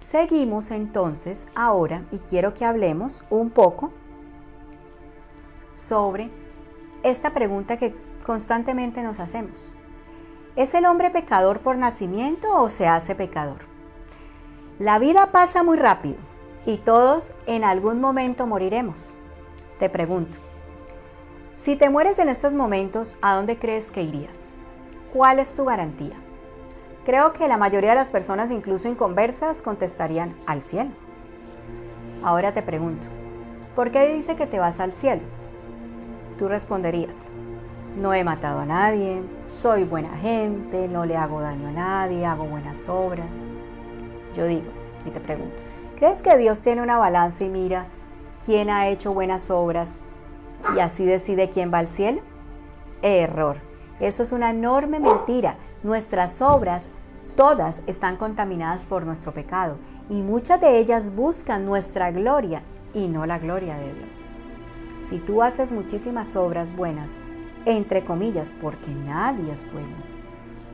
Seguimos entonces ahora y quiero que hablemos un poco sobre esta pregunta que constantemente nos hacemos. ¿Es el hombre pecador por nacimiento o se hace pecador? La vida pasa muy rápido y todos en algún momento moriremos. Te pregunto, si te mueres en estos momentos, ¿a dónde crees que irías? ¿Cuál es tu garantía? Creo que la mayoría de las personas, incluso inconversas, contestarían al cielo. Ahora te pregunto, ¿por qué dice que te vas al cielo? Tú responderías, no he matado a nadie, soy buena gente, no le hago daño a nadie, hago buenas obras. Yo digo y te pregunto, ¿crees que Dios tiene una balanza y mira quién ha hecho buenas obras y así decide quién va al cielo? Error. Eso es una enorme mentira. Nuestras obras, todas están contaminadas por nuestro pecado y muchas de ellas buscan nuestra gloria y no la gloria de Dios. Si tú haces muchísimas obras buenas, entre comillas, porque nadie es bueno,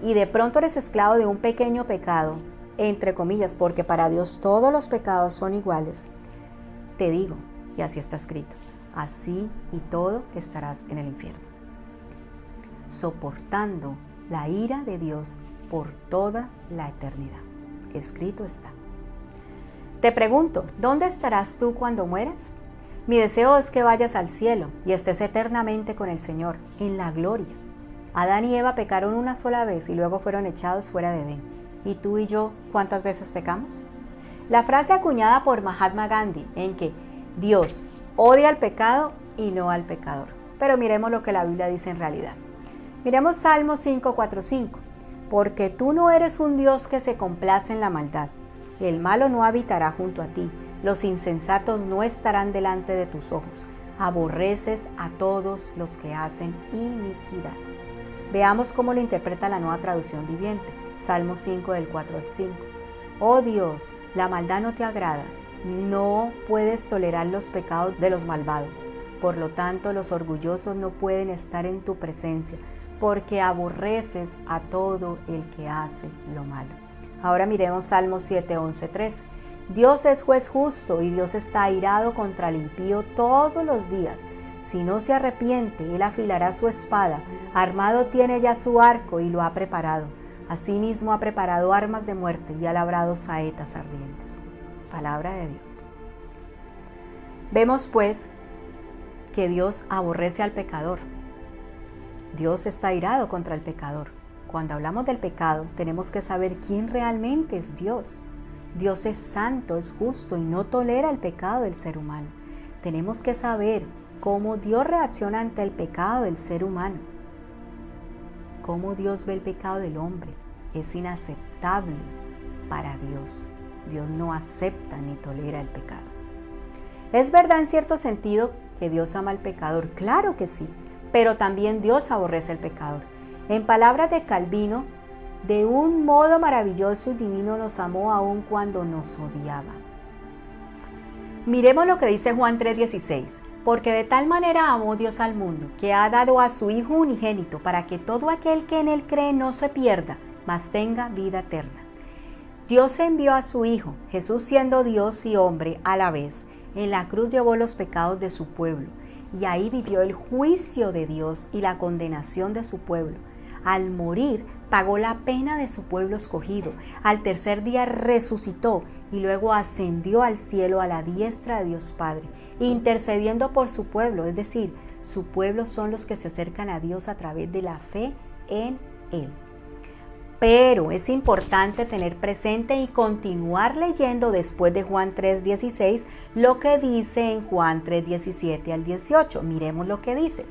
y de pronto eres esclavo de un pequeño pecado, entre comillas, porque para Dios todos los pecados son iguales, te digo, y así está escrito, así y todo estarás en el infierno, soportando la ira de Dios por toda la eternidad. Escrito está. Te pregunto, ¿dónde estarás tú cuando mueras? Mi deseo es que vayas al cielo y estés eternamente con el Señor, en la gloria. Adán y Eva pecaron una sola vez y luego fueron echados fuera de Edén. ¿Y tú y yo cuántas veces pecamos? La frase acuñada por Mahatma Gandhi en que Dios odia al pecado y no al pecador. Pero miremos lo que la Biblia dice en realidad. Miremos Salmo 5:4-5. Porque tú no eres un Dios que se complace en la maldad. El malo no habitará junto a ti. Los insensatos no estarán delante de tus ojos. Aborreces a todos los que hacen iniquidad. Veamos cómo lo interpreta la Nueva Traducción Viviente. Salmo 5 del 4 al 5. Oh Dios, la maldad no te agrada. No puedes tolerar los pecados de los malvados. Por lo tanto, los orgullosos no pueden estar en tu presencia, porque aborreces a todo el que hace lo malo. Ahora miremos Salmo 7, 11, 13. Dios es juez justo y Dios está airado contra el impío todos los días. Si no se arrepiente, él afilará su espada. Armado tiene ya su arco y lo ha preparado. Asimismo ha preparado armas de muerte y ha labrado saetas ardientes. Palabra de Dios. Vemos pues que Dios aborrece al pecador. Dios está airado contra el pecador. Cuando hablamos del pecado, tenemos que saber quién realmente es Dios. Dios es santo, es justo y no tolera el pecado del ser humano. Tenemos que saber cómo Dios reacciona ante el pecado del ser humano. Cómo Dios ve el pecado del hombre. Es inaceptable para Dios. Dios no acepta ni tolera el pecado. ¿Es verdad en cierto sentido que Dios ama al pecador? Claro que sí, pero también Dios aborrece al pecador. En palabras de Calvino, de un modo maravilloso y divino nos amó aun cuando nos odiaba. Miremos lo que dice Juan 3:16. Porque de tal manera amó Dios al mundo, que ha dado a su Hijo unigénito, para que todo aquel que en él cree no se pierda, mas tenga vida eterna. Dios envió a su Hijo, Jesús siendo Dios y hombre a la vez. En la cruz llevó los pecados de su pueblo, y ahí vivió el juicio de Dios y la condenación de su pueblo. Al morir, pagó la pena de su pueblo escogido. Al tercer día resucitó y luego ascendió al cielo a la diestra de Dios Padre, intercediendo por su pueblo, es decir, su pueblo son los que se acercan a Dios a través de la fe en Él. Pero es importante tener presente y continuar leyendo después de Juan 3:16 lo que dice en Juan 3:17 al 18. Miremos lo que dice.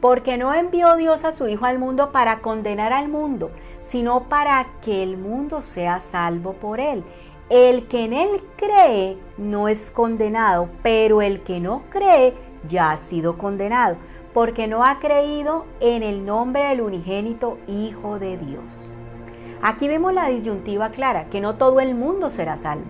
Porque no envió Dios a su Hijo al mundo para condenar al mundo, sino para que el mundo sea salvo por él. El que en él cree no es condenado, pero el que no cree ya ha sido condenado, porque no ha creído en el nombre del unigénito Hijo de Dios. Aquí vemos la disyuntiva clara, que no todo el mundo será salvo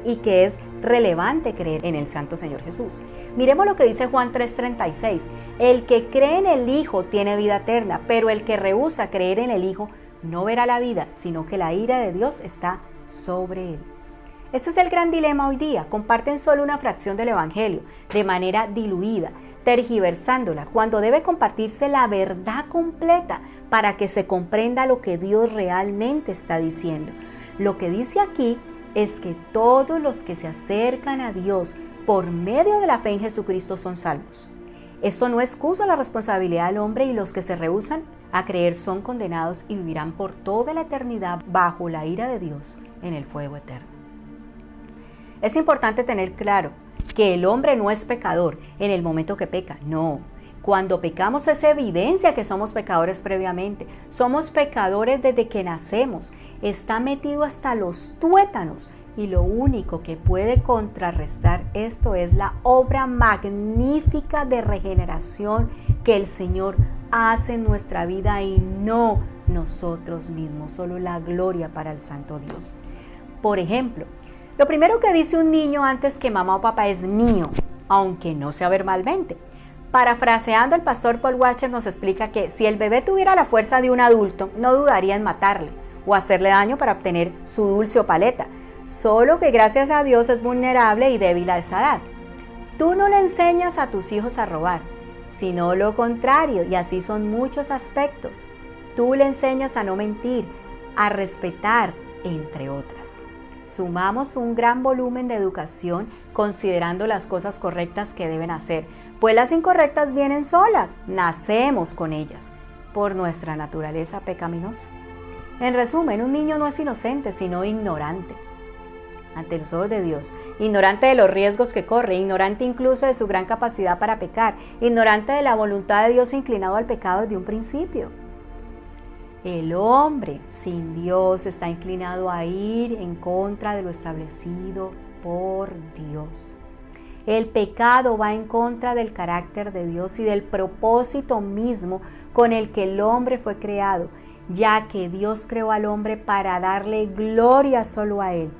y que es relevante creer en el Santo Señor Jesús. Miremos lo que dice Juan 3:36. El que cree en el Hijo tiene vida eterna, pero el que rehúsa creer en el Hijo no verá la vida, sino que la ira de Dios está sobre él. Este es el gran dilema hoy día. Comparten solo una fracción del Evangelio, de manera diluida, tergiversándola, cuando debe compartirse la verdad completa para que se comprenda lo que Dios realmente está diciendo. Lo que dice aquí es que todos los que se acercan a Dios por medio de la fe en Jesucristo son salvos. Esto no excusa la responsabilidad del hombre, y los que se rehúsan a creer son condenados y vivirán por toda la eternidad bajo la ira de Dios en el fuego eterno. Es importante tener claro que el hombre no es pecador en el momento que peca, no. Cuando pecamos es evidencia que somos pecadores previamente. Somos pecadores desde que nacemos. Está metido hasta los tuétanos. Y lo único que puede contrarrestar esto es la obra magnífica de regeneración que el Señor hace en nuestra vida, y no nosotros mismos, solo la gloria para el Santo Dios. Por ejemplo, lo primero que dice un niño antes que mamá o papá es mío, aunque no sea verbalmente. Parafraseando, el pastor Paul Washer nos explica que si el bebé tuviera la fuerza de un adulto, no dudaría en matarle o hacerle daño para obtener su dulce o paleta. Solo que gracias a Dios es vulnerable y débil a esa edad. Tú no le enseñas a tus hijos a robar, sino lo contrario, y así son muchos aspectos. Tú le enseñas a no mentir, a respetar, entre otras. Sumamos un gran volumen de educación considerando las cosas correctas que deben hacer, pues las incorrectas vienen solas, nacemos con ellas, por nuestra naturaleza pecaminosa. En resumen, un niño no es inocente, sino ignorante ante los ojos de Dios, ignorante de los riesgos que corre, ignorante incluso de su gran capacidad para pecar, ignorante de la voluntad de Dios, inclinado al pecado desde un principio. El hombre sin Dios está inclinado a ir en contra de lo establecido por Dios. El pecado va en contra del carácter de Dios y del propósito mismo con el que el hombre fue creado, ya que Dios creó al hombre para darle gloria solo a Él.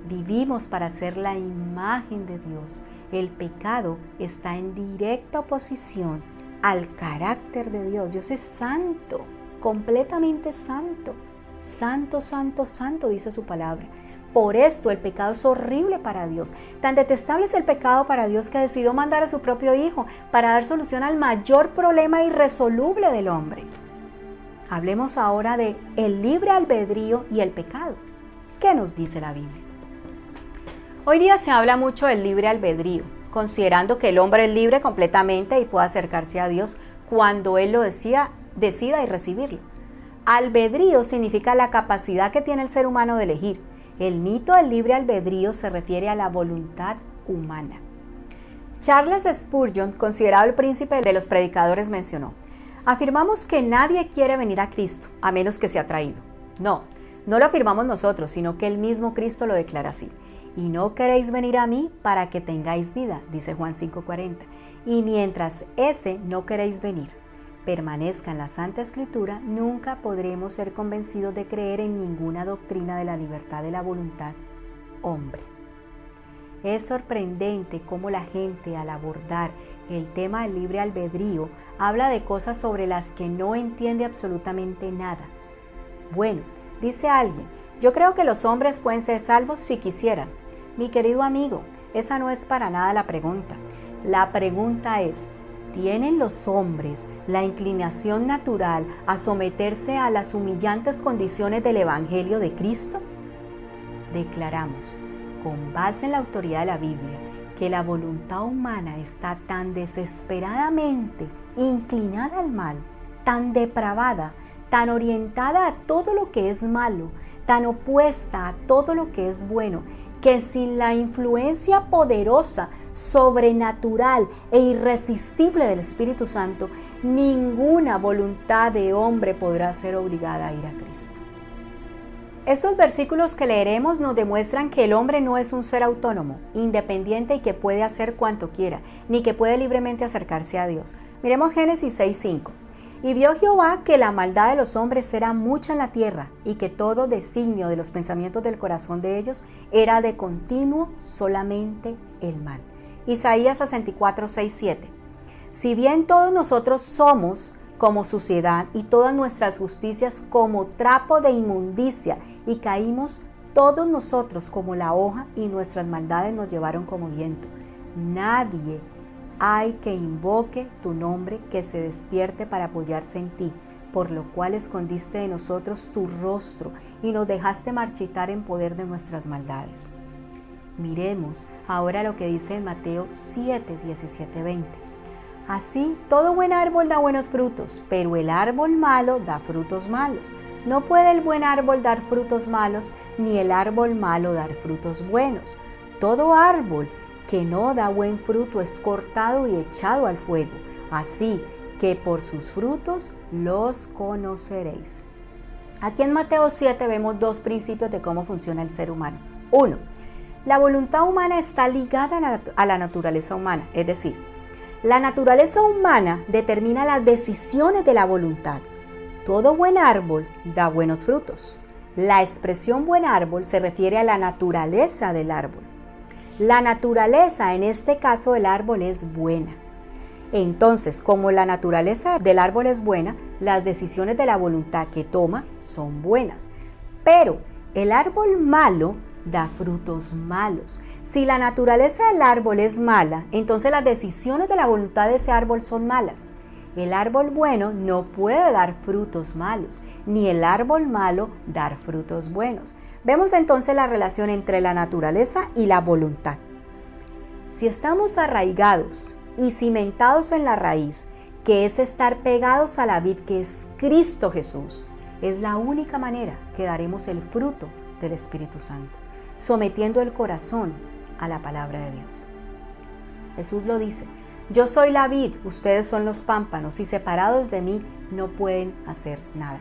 Vivimos para ser la imagen de Dios. El pecado está en directa oposición al carácter de Dios. Dios es santo, completamente santo. Santo, santo, santo, dice su palabra. Por esto el pecado es horrible para Dios. Tan detestable es el pecado para Dios que decidió mandar a su propio Hijo para dar solución al mayor problema irresoluble del hombre. Hablemos ahora de el libre albedrío y el pecado. ¿Qué nos dice la Biblia? Hoy día se habla mucho del libre albedrío, considerando que el hombre es libre completamente y puede acercarse a Dios cuando Él lo decida y recibirlo. Albedrío significa la capacidad que tiene el ser humano de elegir. El mito del libre albedrío se refiere a la voluntad humana. Charles Spurgeon, considerado el príncipe de los predicadores, mencionó: afirmamos que nadie quiere venir a Cristo a menos que sea traído. No lo afirmamos nosotros, sino que el mismo Cristo lo declara así. Y no queréis venir a mí para que tengáis vida, dice Juan 5:40. Y mientras ese no queréis venir permanezca en la Santa Escritura, nunca podremos ser convencidos de creer en ninguna doctrina de la libertad de la voluntad hombre. Es sorprendente cómo la gente, al abordar el tema del libre albedrío, habla de cosas sobre las que no entiende absolutamente nada. Bueno, dice alguien: yo creo que los hombres pueden ser salvos si quisieran. Mi querido amigo, esa no es para nada la pregunta. La pregunta es: ¿tienen los hombres la inclinación natural a someterse a las humillantes condiciones del Evangelio de Cristo? Declaramos, con base en la autoridad de la Biblia, que la voluntad humana está tan desesperadamente inclinada al mal, tan depravada, tan orientada a todo lo que es malo, tan opuesta a todo lo que es bueno, que sin la influencia poderosa, sobrenatural e irresistible del Espíritu Santo, ninguna voluntad de hombre podrá ser obligada a ir a Cristo. Estos versículos que leeremos nos demuestran que el hombre no es un ser autónomo, independiente y que puede hacer cuanto quiera, ni que puede libremente acercarse a Dios. Miremos Génesis 6:5. Y vio Jehová que la maldad de los hombres era mucha en la tierra, y que todo designio de los pensamientos del corazón de ellos era de continuo solamente el mal. Isaías 64:6-7. Si bien todos nosotros somos como suciedad y todas nuestras justicias como trapo de inmundicia, y caímos todos nosotros como la hoja y nuestras maldades nos llevaron como viento. Nadie hay que invoque tu nombre, que se despierte para apoyarse en ti, por lo cual escondiste de nosotros tu rostro y nos dejaste marchitar en poder de nuestras maldades. Miremos ahora lo que dice en Mateo 7, 17, 20. Así, todo buen árbol da buenos frutos, pero el árbol malo da frutos malos. No puede el buen árbol dar frutos malos, ni el árbol malo dar frutos buenos. Todo árbol que no da buen fruto es cortado y echado al fuego. Así que por sus frutos los conoceréis. Aquí en Mateo 7 vemos dos principios de cómo funciona el ser humano. 1. La voluntad humana está ligada a la naturaleza humana, es decir, la naturaleza humana determina las decisiones de la voluntad. Todo buen árbol da buenos frutos. La expresión buen árbol se refiere a la naturaleza del árbol. La naturaleza, en este caso el árbol, es buena. Entonces, como la naturaleza del árbol es buena, las decisiones de la voluntad que toma son buenas. Pero el árbol malo da frutos malos. Si la naturaleza del árbol es mala, entonces las decisiones de la voluntad de ese árbol son malas. El árbol bueno no puede dar frutos malos, ni el árbol malo dar frutos buenos. Vemos entonces la relación entre la naturaleza y la voluntad. Si estamos arraigados y cimentados en la raíz, que es estar pegados a la vid que es Cristo Jesús, es la única manera que daremos el fruto del Espíritu Santo, sometiendo el corazón a la palabra de Dios. Jesús lo dice: yo soy la vid, ustedes son los pámpanos, y separados de mí no pueden hacer nada.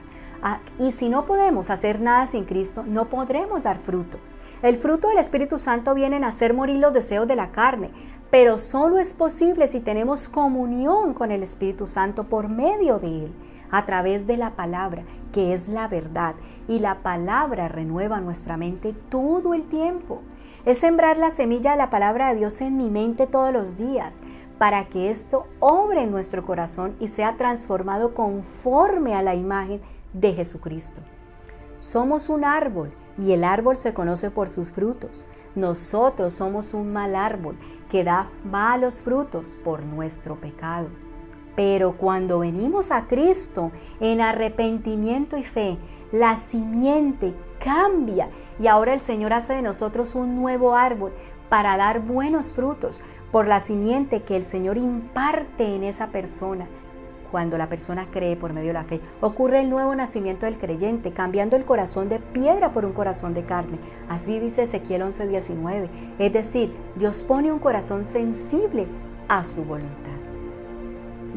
Y si no podemos hacer nada sin Cristo, no podremos dar fruto. El fruto del Espíritu Santo viene a hacer morir los deseos de la carne, pero solo es posible si tenemos comunión con el Espíritu Santo por medio de Él, a través de la palabra, que es la verdad, y la palabra renueva nuestra mente todo el tiempo. Es sembrar la semilla de la palabra de Dios en mi mente todos los días, para que esto obre en nuestro corazón y sea transformado conforme a la imagen de Jesucristo. Somos un árbol y el árbol se conoce por sus frutos. Nosotros somos un mal árbol que da malos frutos por nuestro pecado. Pero cuando venimos a Cristo en arrepentimiento y fe, la simiente cambia y ahora el Señor hace de nosotros un nuevo árbol para dar buenos frutos por la simiente que el Señor imparte en esa persona. Cuando la persona cree por medio de la fe, ocurre el nuevo nacimiento del creyente, cambiando el corazón de piedra por un corazón de carne. Así dice Ezequiel 11:19. Es decir, Dios pone un corazón sensible a su voluntad.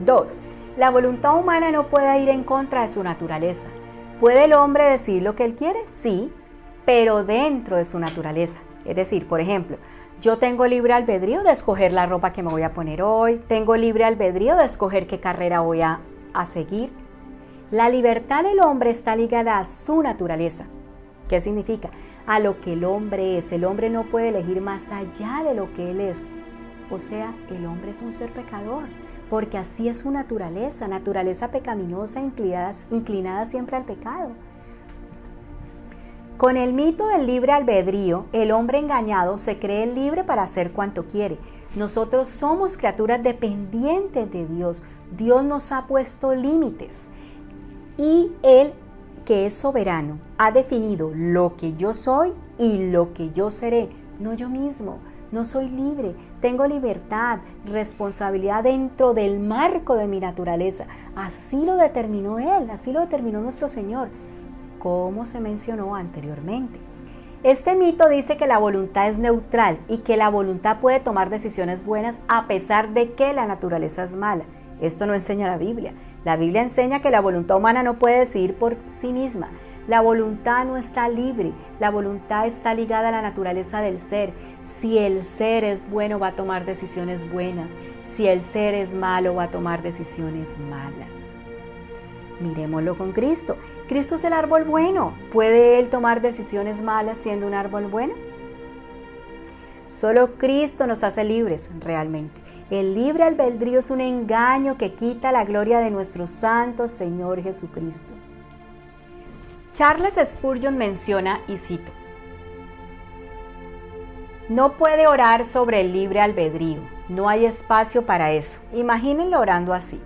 2. La voluntad humana no puede ir en contra de su naturaleza. ¿Puede el hombre decir lo que él quiere? Sí, pero dentro de su naturaleza. Es decir, por ejemplo, yo tengo libre albedrío de escoger la ropa que me voy a poner hoy, tengo libre albedrío de escoger qué carrera voy a seguir. La libertad del hombre está ligada a su naturaleza. ¿Qué significa? A lo que el hombre es. El hombre no puede elegir más allá de lo que él es. O sea, el hombre es un ser pecador, porque así es su naturaleza pecaminosa, inclinada siempre al pecado. Con el mito del libre albedrío, el hombre engañado se cree libre para hacer cuanto quiere. Nosotros somos criaturas dependientes de Dios. Dios nos ha puesto límites. Y Él, que es soberano, ha definido lo que yo soy y lo que yo seré. No yo mismo. No soy libre. Tengo libertad, responsabilidad dentro del marco de mi naturaleza. Así lo determinó Él, así lo determinó nuestro Señor, como se mencionó anteriormente. Este mito dice que la voluntad es neutral y que la voluntad puede tomar decisiones buenas a pesar de que la naturaleza es mala. Esto no enseña la Biblia. La Biblia enseña que la voluntad humana no puede decidir por sí misma. La voluntad no está libre, la voluntad está ligada a la naturaleza del ser. Si el ser es bueno, va a tomar decisiones buenas. Si el ser es malo, va a tomar decisiones malas. Miremoslo con Cristo. Cristo es el árbol bueno. ¿Puede Él tomar decisiones malas siendo un árbol bueno? Solo Cristo nos hace libres realmente. El libre albedrío es un engaño que quita la gloria de nuestro santo Señor Jesucristo. Charles Spurgeon menciona, y cito: No puede orar sobre el libre albedrío, no hay espacio para eso. Imagínenlo orando así: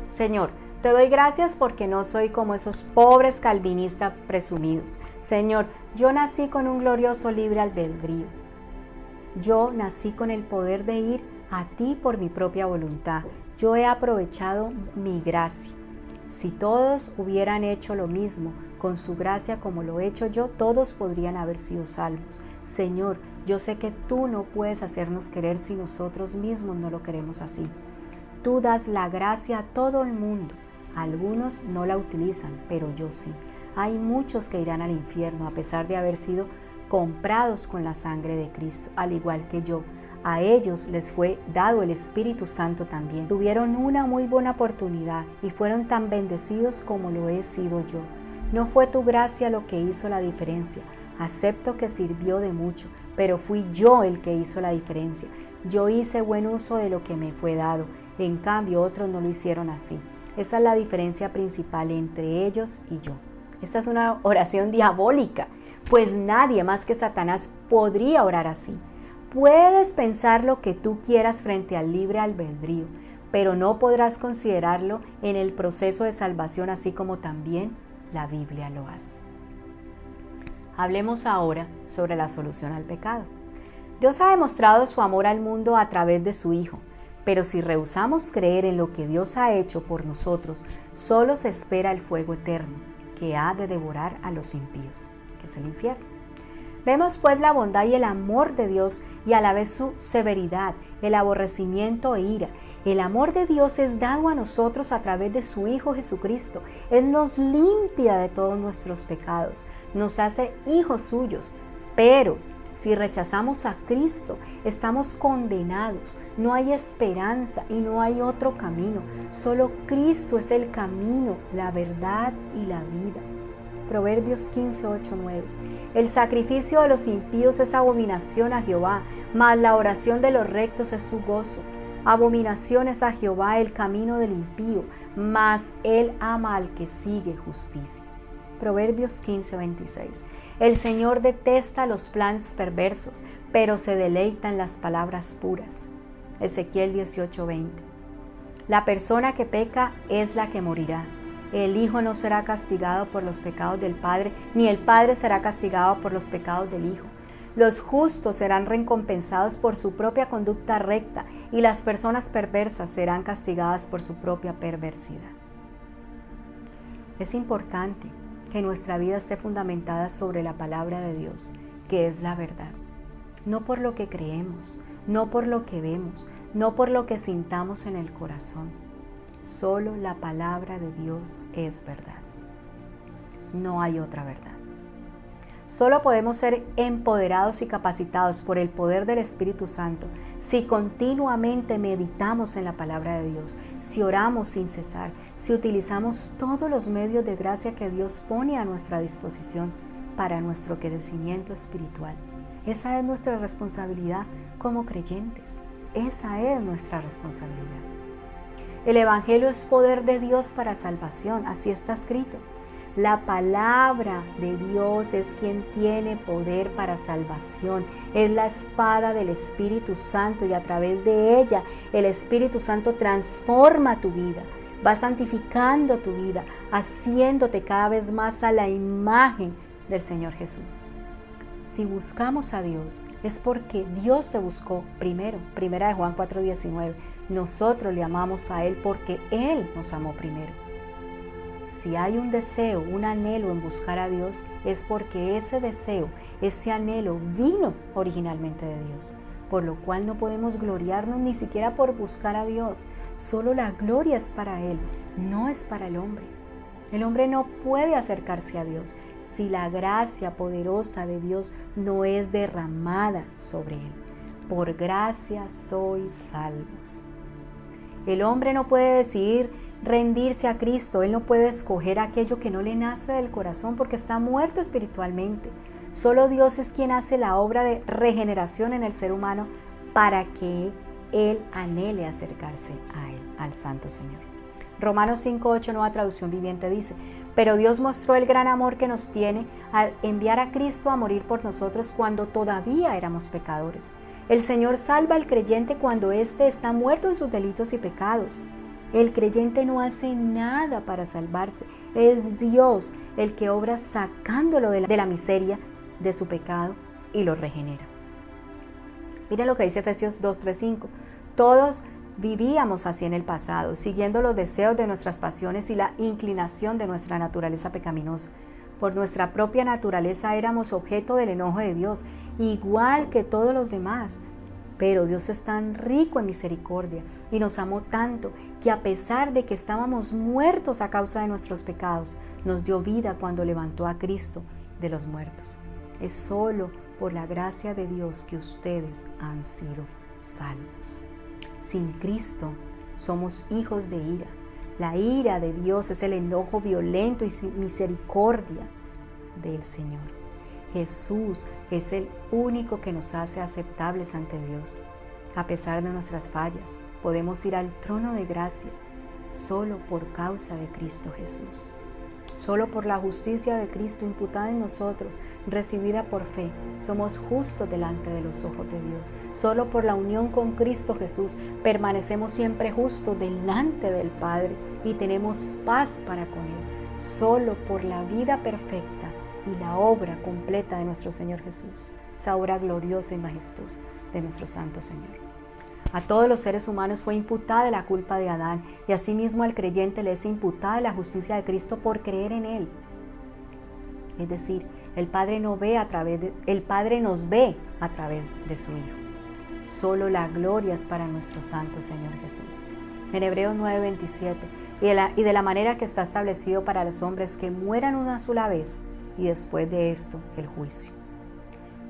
Señor, te doy gracias porque no soy como esos pobres calvinistas presumidos. Señor, yo nací con un glorioso libre albedrío. Yo nací con el poder de ir a ti por mi propia voluntad. Yo he aprovechado mi gracia. Si todos hubieran hecho lo mismo con su gracia como lo he hecho yo, todos podrían haber sido salvos. Señor, yo sé que tú no puedes hacernos querer si nosotros mismos no lo queremos así. Tú das la gracia a todo el mundo. Algunos no la utilizan, pero yo sí. Hay muchos que irán al infierno a pesar de haber sido comprados con la sangre de Cristo, al igual que yo. A ellos les fue dado el Espíritu Santo también. Tuvieron una muy buena oportunidad y fueron tan bendecidos como lo he sido yo. No fue tu gracia lo que hizo la diferencia. Acepto que sirvió de mucho, pero fui yo el que hizo la diferencia. Yo hice buen uso de lo que me fue dado. En cambio, otros no lo hicieron así. Esa es la diferencia principal entre ellos y yo. Esta es una oración diabólica, pues nadie más que Satanás podría orar así. Puedes pensar lo que tú quieras frente al libre albedrío, pero no podrás considerarlo en el proceso de salvación, así como también la Biblia lo hace. Hablemos ahora sobre la solución al pecado. Dios ha demostrado su amor al mundo a través de su Hijo, pero si rehusamos creer en lo que Dios ha hecho por nosotros, solo se espera el fuego eterno, que ha de devorar a los impíos, que es el infierno. Vemos pues la bondad y el amor de Dios y a la vez su severidad, el aborrecimiento e ira. El amor de Dios es dado a nosotros a través de su Hijo Jesucristo. Él nos limpia de todos nuestros pecados, nos hace hijos suyos, pero si rechazamos a Cristo, estamos condenados. No hay esperanza y no hay otro camino. Solo Cristo es el camino, la verdad y la vida. Proverbios 15, 8, 9. El sacrificio de los impíos es abominación a Jehová, mas la oración de los rectos es su gozo. Abominación es a Jehová el camino del impío, mas él ama al que sigue justicia. Proverbios 15, 26. El Señor detesta los planes perversos, pero se deleita en las palabras puras. Ezequiel 18, 20. La persona que peca es la que morirá. El Hijo no será castigado por los pecados del Padre, ni el Padre será castigado por los pecados del Hijo. Los justos serán recompensados por su propia conducta recta, y las personas perversas serán castigadas por su propia perversidad. Es importante que nuestra vida esté fundamentada sobre la palabra de Dios, que es la verdad. No por lo que creemos, no por lo que vemos, no por lo que sintamos en el corazón. Solo la palabra de Dios es verdad. No hay otra verdad. Solo podemos ser empoderados y capacitados por el poder del Espíritu Santo si continuamente meditamos en la palabra de Dios, si oramos sin cesar, si utilizamos todos los medios de gracia que Dios pone a nuestra disposición para nuestro crecimiento espiritual. Esa es nuestra responsabilidad como creyentes. Esa es nuestra responsabilidad. El Evangelio es poder de Dios para salvación, así está escrito. La palabra de Dios es quien tiene poder para salvación. Es la espada del Espíritu Santo y a través de ella el Espíritu Santo transforma tu vida. Va santificando tu vida, haciéndote cada vez más a la imagen del Señor Jesús. Si buscamos a Dios, es porque Dios te buscó primero. Primera de Juan 4:19. Nosotros le amamos a Él porque Él nos amó primero. Si hay un deseo, un anhelo en buscar a Dios, es porque ese deseo, ese anhelo vino originalmente de Dios. Por lo cual no podemos gloriarnos ni siquiera por buscar a Dios. Solo la gloria es para Él, no es para el hombre. El hombre no puede acercarse a Dios si la gracia poderosa de Dios no es derramada sobre él. Por gracia sois salvos. El hombre no puede decidir rendirse a Cristo. Él no puede escoger aquello que no le nace del corazón porque está muerto espiritualmente. Solo Dios es quien hace la obra de regeneración en el ser humano para que él anhele acercarse a Él, al Santo Señor. Romanos 5:8, Nueva Traducción Viviente, dice: pero Dios mostró el gran amor que nos tiene al enviar a Cristo a morir por nosotros cuando todavía éramos pecadores. El Señor salva al creyente cuando éste está muerto en sus delitos y pecados. El creyente no hace nada para salvarse. Es Dios el que obra sacándolo de la miseria de su pecado y lo regenera. Miren lo que dice Efesios 2:3-5. Todos vivíamos así en el pasado, siguiendo los deseos de nuestras pasiones y la inclinación de nuestra naturaleza pecaminosa. Por nuestra propia naturaleza éramos objeto del enojo de Dios, igual que todos los demás. Pero Dios es tan rico en misericordia y nos amó tanto que a pesar de que estábamos muertos a causa de nuestros pecados, nos dio vida cuando levantó a Cristo de los muertos. Es solo por la gracia de Dios que ustedes han sido salvos. Sin Cristo somos hijos de ira. La ira de Dios es el enojo violento y sin misericordia del Señor. Jesús es el único que nos hace aceptables ante Dios. A pesar de nuestras fallas, podemos ir al trono de gracia solo por causa de Cristo Jesús. Solo por la justicia de Cristo imputada en nosotros, recibida por fe, somos justos delante de los ojos de Dios. Solo por la unión con Cristo Jesús permanecemos siempre justos delante del Padre y tenemos paz para con Él. Solo por la vida perfecta y la obra completa de nuestro Señor Jesús, esa obra gloriosa y majestuosa de nuestro Santo Señor. A todos los seres humanos fue imputada la culpa de Adán y asimismo al creyente le es imputada la justicia de Cristo por creer en Él. Es decir, el Padre nos ve a través de su Hijo. Solo la gloria es para nuestro Santo Señor Jesús. En Hebreos 9:27, y de la manera que está establecido para los hombres que mueran una sola vez y después de esto el juicio.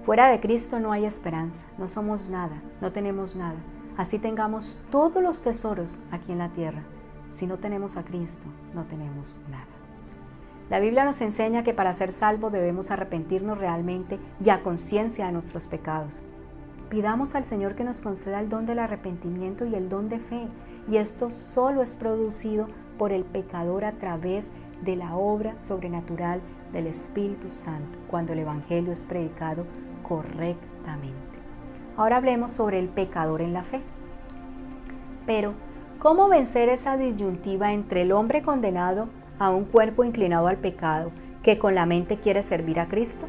Fuera de Cristo no hay esperanza, no somos nada, no tenemos nada. Así tengamos todos los tesoros aquí en la tierra. Si no tenemos a Cristo, no tenemos nada. La Biblia nos enseña que para ser salvos debemos arrepentirnos realmente y a conciencia de nuestros pecados. Pidamos al Señor que nos conceda el don del arrepentimiento y el don de fe, y esto solo es producido por el pecador a través de la obra sobrenatural del Espíritu Santo, cuando el Evangelio es predicado correctamente. Ahora hablemos sobre el pecador en la fe. Pero, ¿cómo vencer esa disyuntiva entre el hombre condenado a un cuerpo inclinado al pecado que con la mente quiere servir a Cristo?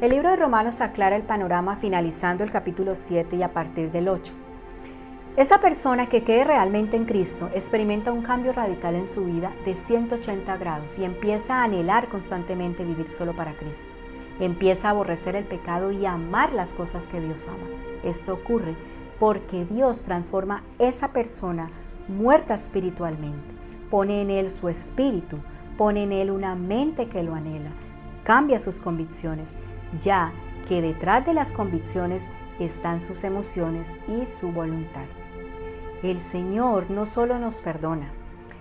El libro de Romanos aclara el panorama finalizando el capítulo 7 y a partir del 8. Esa persona que quede realmente en Cristo experimenta un cambio radical en su vida de 180 grados y empieza a anhelar constantemente vivir solo para Cristo. Empieza a aborrecer el pecado y a amar las cosas que Dios ama. Esto ocurre porque Dios transforma esa persona muerta espiritualmente, pone en él su espíritu, pone en él una mente que lo anhela, cambia sus convicciones, ya que detrás de las convicciones están sus emociones y su voluntad. El Señor no solo nos perdona,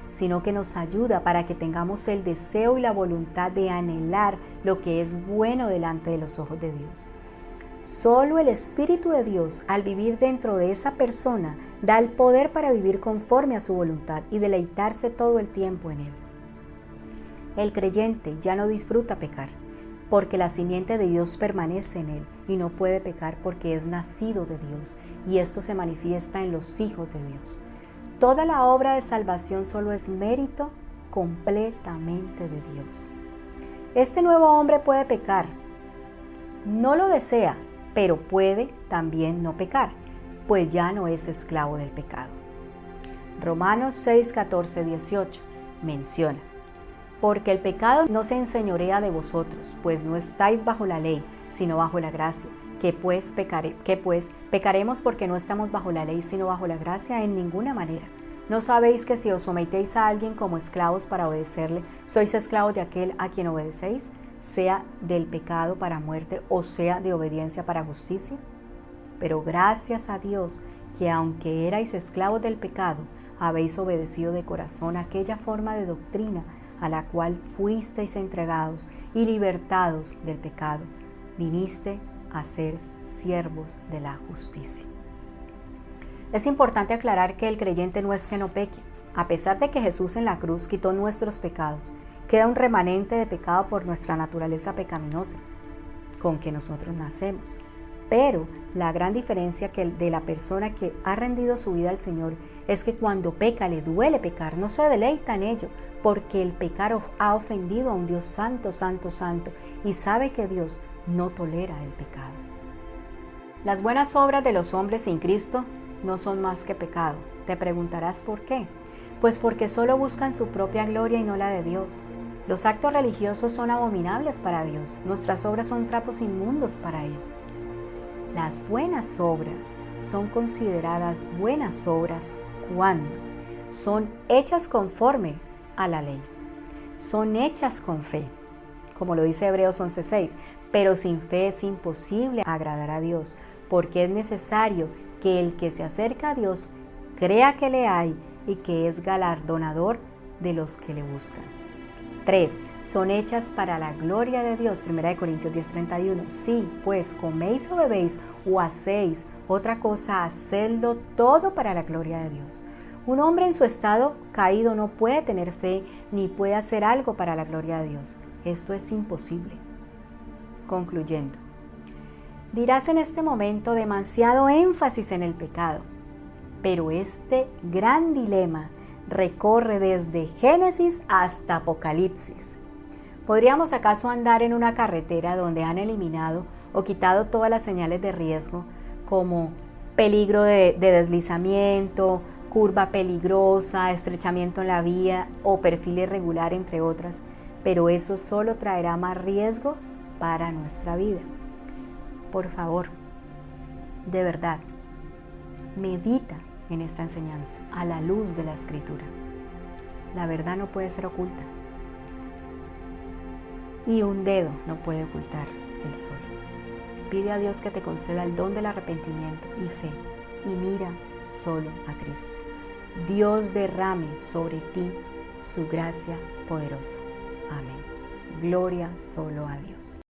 sino que nos ayuda para que tengamos el deseo y la voluntad de anhelar lo que es bueno delante de los ojos de Dios. Solo el Espíritu de Dios, al vivir dentro de esa persona, da el poder para vivir conforme a su voluntad y deleitarse todo el tiempo en Él. El creyente ya no disfruta pecar, porque la simiente de Dios permanece en él y no puede pecar porque es nacido de Dios, y esto se manifiesta en los hijos de Dios. Toda la obra de salvación solo es mérito completamente de Dios. Este nuevo hombre puede pecar. No lo desea, pero puede también no pecar, pues ya no es esclavo del pecado. Romanos 6, 14, 18 menciona: porque el pecado no se enseñorea de vosotros, pues no estáis bajo la ley, sino bajo la gracia. ¿Qué pues pecaremos porque no estamos bajo la ley, sino bajo la gracia? En ninguna manera. ¿No sabéis que si os sometéis a alguien como esclavos para obedecerle, sois esclavos de aquel a quien obedecéis, sea del pecado para muerte o sea de obediencia para justicia? Pero gracias a Dios que aunque erais esclavos del pecado, habéis obedecido de corazón aquella forma de doctrina a la cual fuisteis entregados y libertados del pecado. Viniste a ser siervos de la justicia. Es importante aclarar que el creyente no es que no peque, A pesar de que Jesús en la cruz quitó nuestros pecados, queda un remanente de pecado por nuestra naturaleza pecaminosa, con que nosotros nacemos. Pero la gran diferencia de la persona que ha rendido su vida al Señor es que cuando peca, le duele pecar, no se deleita en ello, porque el pecar ha ofendido a un Dios santo, santo, santo, y sabe que Dios no tolera el pecado. Las buenas obras de los hombres sin Cristo no son más que pecado. Te preguntarás por qué. Pues porque solo buscan su propia gloria y no la de Dios. Los actos religiosos son abominables para Dios. Nuestras obras son trapos inmundos para Él. Las buenas obras son consideradas buenas obras cuando son hechas conforme a la ley. Son hechas con fe, como lo dice Hebreos 11:6. Pero sin fe es imposible agradar a Dios, porque es necesario que el que se acerca a Dios crea que le hay y que es galardonador de los que le buscan. 3. Son hechas para la gloria de Dios. 1 Corintios 10:31. Sí, pues coméis o bebéis o hacéis otra cosa, hacedlo todo para la gloria de Dios. Un hombre en su estado caído no puede tener fe ni puede hacer algo para la gloria de Dios. Esto es imposible. Concluyendo, dirás en este momento demasiado énfasis en el pecado, pero este gran dilema recorre desde Génesis hasta Apocalipsis. ¿Podríamos acaso andar en una carretera donde han eliminado o quitado todas las señales de riesgo, como peligro de deslizamiento, curva peligrosa, estrechamiento en la vía o perfil irregular, entre otras? Pero eso solo traerá más riesgos para nuestra vida. Por favor, de verdad, medita en esta enseñanza a la luz de la Escritura. La verdad no puede ser oculta y un dedo no puede ocultar el sol. Pide a Dios que te conceda el don del arrepentimiento y fe y mira solo a Cristo. Dios derrame sobre ti su gracia poderosa. Amén. Gloria solo a Dios.